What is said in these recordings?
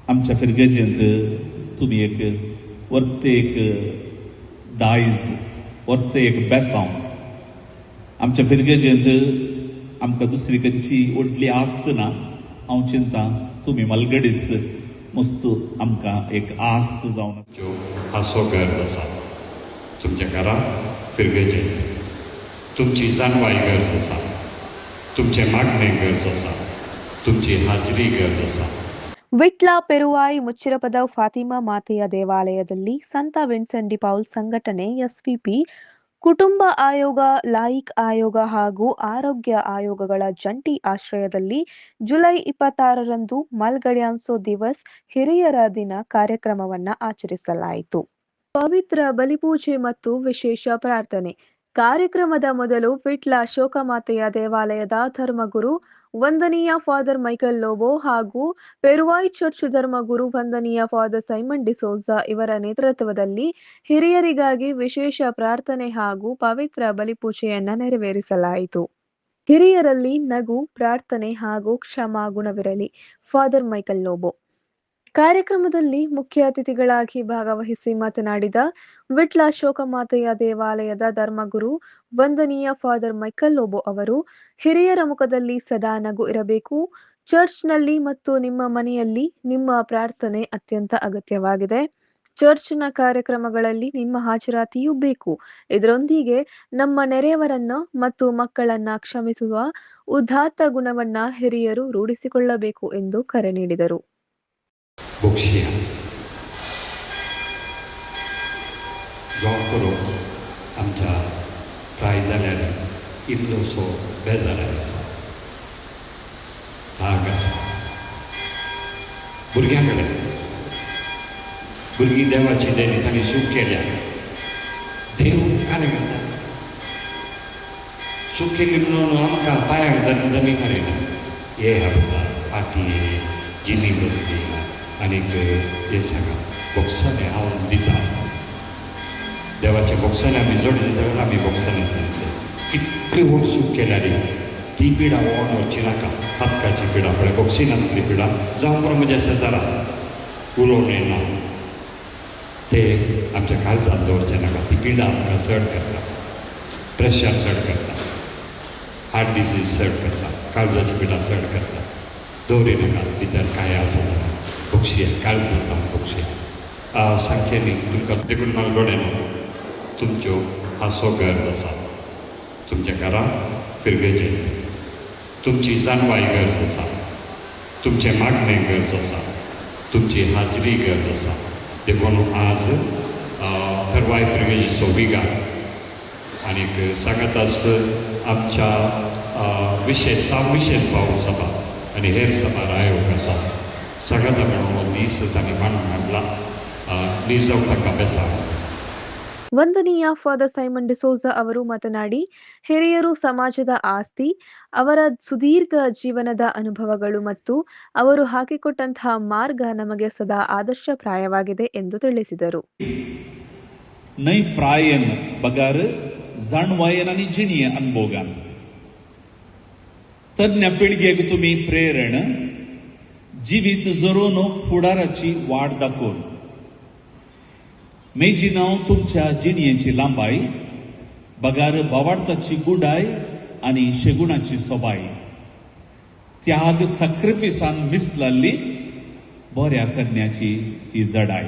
आमच्या फिरगेजेंत तुम्ही एक वर्ते एक दायज वर्ते एक बेसांव आमच्या फिरगेजेंत आमकां दुसरी खंयची व्हडली आस्त ना. हांव चिंता तुम्ही मलगडीस मस्त आमकां एक आस्त जावन हांसो गरज आसा. तुमच्या घरा फिरगेजेंत तुमची जानवाई गरज आसा. तुमचे मागणे गरज आसा. तुमची हाजरी गरज आसा. ವಿಟ್ಲ ಪೆರುವಾಯಿ ಮುಚ್ಚಿರಪದ ಫಾತಿಮಾ ಮಾತೆಯ ದೇವಾಲಯದಲ್ಲಿ ಸಂತ ವಿನ್ಸೆಂಟ್ ಡಿ ಪೌಲ್ ಸಂಘಟನೆ ಎಸ್ವಿಪಿ ಕುಟುಂಬ ಆಯೋಗ ಲಾಯಿಕ್ ಆಯೋಗ ಹಾಗೂ ಆರೋಗ್ಯ ಆಯೋಗಗಳ ಜಂಟಿ ಆಶ್ರಯದಲ್ಲಿ ಜುಲೈ 26ರಂದು ಮಲ್ಗಡ್ಯಾನ್ಸೋ ದಿವಸ್ ಹಿರಿಯರ ದಿನ ಕಾರ್ಯಕ್ರಮವನ್ನು ಆಚರಿಸಲಾಯಿತು. ಪವಿತ್ರ ಬಲಿಪೂಜೆ ಮತ್ತು ವಿಶೇಷ ಪ್ರಾರ್ಥನೆ ಕಾರ್ಯಕ್ರಮದ ಮೊದಲು ವಿಟ್ಲ ಶೋಕಮಾತೆಯ ದೇವಾಲಯದ ಧರ್ಮಗುರು ವಂದನೀಯ ಫಾದರ್ ಮೈಕಲ್ ಲೋಬೋ ಹಾಗೂ ಪೆರುವಾಯ್ ಚರ್ಚ್ ಧರ್ಮಗುರು ವಂದನೀಯ ಫಾದರ್ ಸೈಮನ್ ಡಿಸೋಜಾ ಇವರ ನೇತೃತ್ವದಲ್ಲಿ ಹಿರಿಯರಿಗಾಗಿ ವಿಶೇಷ ಪ್ರಾರ್ಥನೆ ಹಾಗೂ ಪವಿತ್ರ ಬಲಿಪೂಜೆಯನ್ನ ನೆರವೇರಿಸಲಾಯಿತು. ಹಿರಿಯರಲ್ಲಿ ನಗು, ಪ್ರಾರ್ಥನೆ ಹಾಗೂ ಕ್ಷಮಾ ಗುಣವಿರಲಿ. ಫಾದರ್ ಮೈಕಲ್ ಲೋಬೋ ಕಾರ್ಯಕ್ರಮದಲ್ಲಿ ಮುಖ್ಯ ಅತಿಥಿಗಳಾಗಿ ಭಾಗವಹಿಸಿ ಮಾತನಾಡಿದ ವಿಟ್ಲ ಶೋಕಮಾತೆಯ ದೇವಾಲಯದ ಧರ್ಮಗುರು ವಂದನೀಯ ಫಾದರ್ ಮೈಕಲ್ ಲೋಬೋ ಅವರು, ಹಿರಿಯರ ಮುಖದಲ್ಲಿ ಸದಾ ನಗು ಇರಬೇಕು. ಚರ್ಚ್ನಲ್ಲಿ ಮತ್ತು ನಿಮ್ಮ ಮನೆಯಲ್ಲಿ ನಿಮ್ಮ ಪ್ರಾರ್ಥನೆ ಅತ್ಯಂತ ಅಗತ್ಯವಾಗಿದೆ. ಚರ್ಚ್ನ ಕಾರ್ಯಕ್ರಮಗಳಲ್ಲಿ ನಿಮ್ಮ ಹಾಜರಾತಿಯೂ ಬೇಕು. ಇದರೊಂದಿಗೆ ನಮ್ಮ ನೆರೆಯವರನ್ನ ಮತ್ತು ಮಕ್ಕಳನ್ನ ಕ್ಷಮಿಸುವ ಉದಾತ್ತ ಗುಣವನ್ನ ಹಿರಿಯರು ರೂಢಿಸಿಕೊಳ್ಳಬೇಕು ಎಂದು ಕರೆ ನೀಡಿದರು. बोक्शिया जो करून आमच्या प्राय जाल्यार इल्लोसो बेजाराय आसा, राग आसा. भुरग्यां कडेन भुरगीं देवाची देणी तांणी सूख केल्या. देव काने करता सूख केली म्हणून आमकां पांयाक दनी मारिना. हे हाडटा पाटी जिनी बदली आनीक हे सांगा बॉक्सांनी हांव दिता. देवाच्या बॉक्सांनी आमी जोड दिता जाल्यार आमी बॉक्सांनी दिवचे. कितली व्हड सूख केल्यार ती पिडा वळोन वरची नाका. फातकाची पिडा पळय बॉक्सिनांतली पिडा जावं बरो म्हज्या शेजारा उलोवन येना ते आमच्या काळजांत दवरचे नाका. ती पिडा आमकां चड करता. प्रेशर चड करता. हार्ट डिजीज चड करता. काळजाची पिडा चड करता. दवरी नाका. भितर काय आसा बक्षी काळज जाता बक्षी सांगचे न्ही तुमकां देखून मलगड्यान तुमच्यो हांसो गरज आसा. तुमच्या घरा फिरगेजेंत तुमची जानवाई गरज आसा. तुमचे मागणे गरज आसा. तुमची हाजरी गरज आसा. देखून आज परवाय फिरगेजेचो विगा आनीक सांगातास आमच्या विशेष विशेष पावल सभा आनी हेर सभा आयोग आसा. सगळ्यांना मिळून दीस तांणी मांडून हाडला. निजव ताका बेसाळ. ವಂದನೀಯ ಫಾದರ್ ಸೈಮನ್ ಡಿಸೋಜಾ ಅವರು ಮಾತನಾಡಿ, ಹಿರಿಯರು ಸಮಾಜದ ಆಸ್ತಿ. ಅವರ ಸುದೀರ್ಘ ಜೀವನದ ಅನುಭವಗಳು ಮತ್ತು ಅವರು ಹಾಕಿಕೊಟ್ಟಂತಹ ಮಾರ್ಗ ನಮಗೆ ಸದಾ ಆದರ್ಶಪ್ರಾಯವಾಗಿದೆ ಎಂದು ತಿಳಿಸಿದರು. नै प्रायन बगार जाणवायन आनी जिणिये अनुभोगान तज्ञ पिळगेक तुम्ही प्रेरण जिवीत जरोन फुडाराची वाट दाखोवन मेजिनाव तुमच्या जिणयेची लांबाई बगार भावार्थाची गुडाय आनी शेगुणाची सोबाय त्याग सॅक्रिफिसान मिसलाल्ली बऱ्या कन्याची ती जडाय.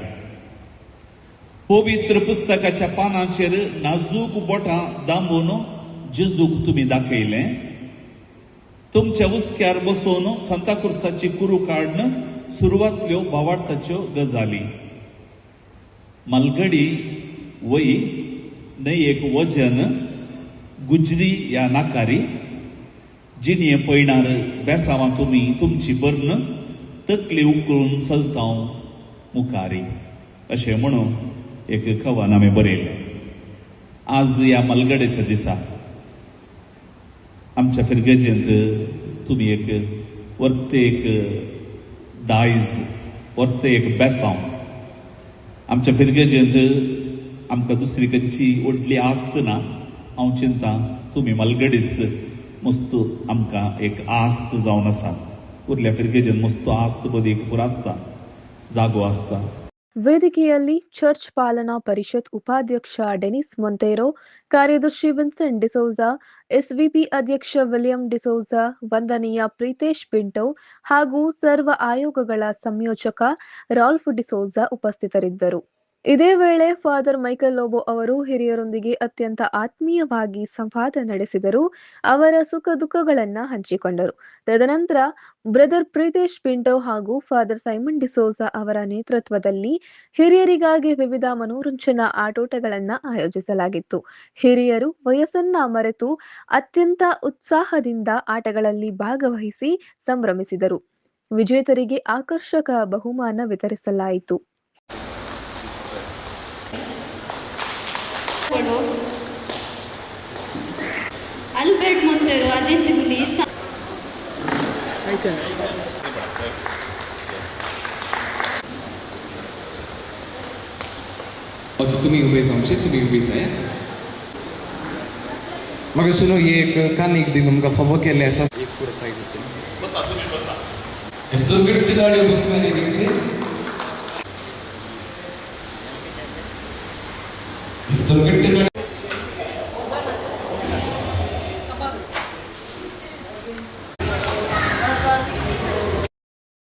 पवित्र पुस्तकाच्या पानांचेर नाजूक बोटां दांबून जेजूक तुम्ही दाखयलें. तुमच्या उस्क्यार बसोवन सांताक्रुसाची कुरू काडन सुरवातल्यो भावार्थाच्यो गजाली. मलगडी वई न्हय एक वजन गुजरी या नाकारी जिणये पळयणार बेसावां तुम्ही तुमची बर्न तकली उकळून चलतांव मुखारी अशें म्हणून एक खवान हांवें बरयलें. आज या मलगडेच्या दिसा आमच्या फिरगेजेंत तुम्ही एक वर्ते एक दायज वर्ते एक बेसांव आमच्या फिरगेजेंत आमकां दुसरी खंयची व्हडली आस्त ना. हांव चिंता तुम्ही मलगडीस मस्त आमकां एक आस्त जावन आसा. उरल्या फिरगेजेंत मस्त आस्त बदीक पुरो आसता. जागो आसता. ವೇದಿಕೆಯಲ್ಲಿ ಚರ್ಚ್ ಪಾಲನಾ ಪರಿಷತ್ ಉಪಾಧ್ಯಕ್ಷ ಡೆನಿಸ್ ಮೊಂತೇರೊ, ಕಾರ್ಯದರ್ಶಿ ವಿನ್ಸೆಂಟ್ ಡಿಸೌಜಾ, ಎಸ್ವಿಪಿ ಅಧ್ಯಕ್ಷ ವಿಲಿಯಂ ಡಿಸೌಜಾ, ವಂದನೀಯ ಪ್ರೀತೇಶ್ ಪಿಂಟೋ ಹಾಗೂ ಸರ್ವ ಆಯೋಗಗಳ ಸಂಯೋಜಕ ರಾಲ್ಫ್ ಡಿಸೌಜಾ ಉಪಸ್ಥಿತರಿದ್ದರು. ಇದೇ ವೇಳೆ ಫಾದರ್ ಮೈಕಲ್ ಲೋಬೋ ಅವರು ಹಿರಿಯರೊಂದಿಗೆ ಅತ್ಯಂತ ಆತ್ಮೀಯವಾಗಿ ಸಂವಾದ ನಡೆಸಿದರು. ಅವರ ಸುಖ ದುಃಖಗಳನ್ನ ಹಂಚಿಕೊಂಡರು. ತದನಂತರ ಬ್ರದರ್ ಪ್ರೀತೇಶ್ ಪಿಂಟೋ ಹಾಗೂ ಫಾದರ್ ಸೈಮನ್ ಡಿಸೋಜಾ ಅವರ ನೇತೃತ್ವದಲ್ಲಿ ಹಿರಿಯರಿಗಾಗಿ ವಿವಿಧ ಮನೋರಂಜನಾ ಆಟೋಟಗಳನ್ನ ಆಯೋಜಿಸಲಾಗಿತ್ತು. ಹಿರಿಯರು ವಯಸ್ಸನ್ನ ಮರೆತು ಅತ್ಯಂತ ಉತ್ಸಾಹದಿಂದ ಆಟಗಳಲ್ಲಿ ಭಾಗವಹಿಸಿ ಸಂಭ್ರಮಿಸಿದರು. ವಿಜೇತರಿಗೆ ಆಕರ್ಷಕ ಬಹುಮಾನ ವಿತರಿಸಲಾಯಿತು. ಅಲ್ಬರ್ಟ್ ಮೊಂತೆರೊ ಅದೇಜಿಗುಲಿ ओके, तुम्ही उभे जावचे, तुम्ही उभे जाय. मग सुनो एक कानीक दिन तुमकां फावो केले आसा. एक फूड प्राइज असेल. बसा तुम्ही बसा. एस्टोगेटची दाडी बसली तुमची. एस्टोगेटची दाडी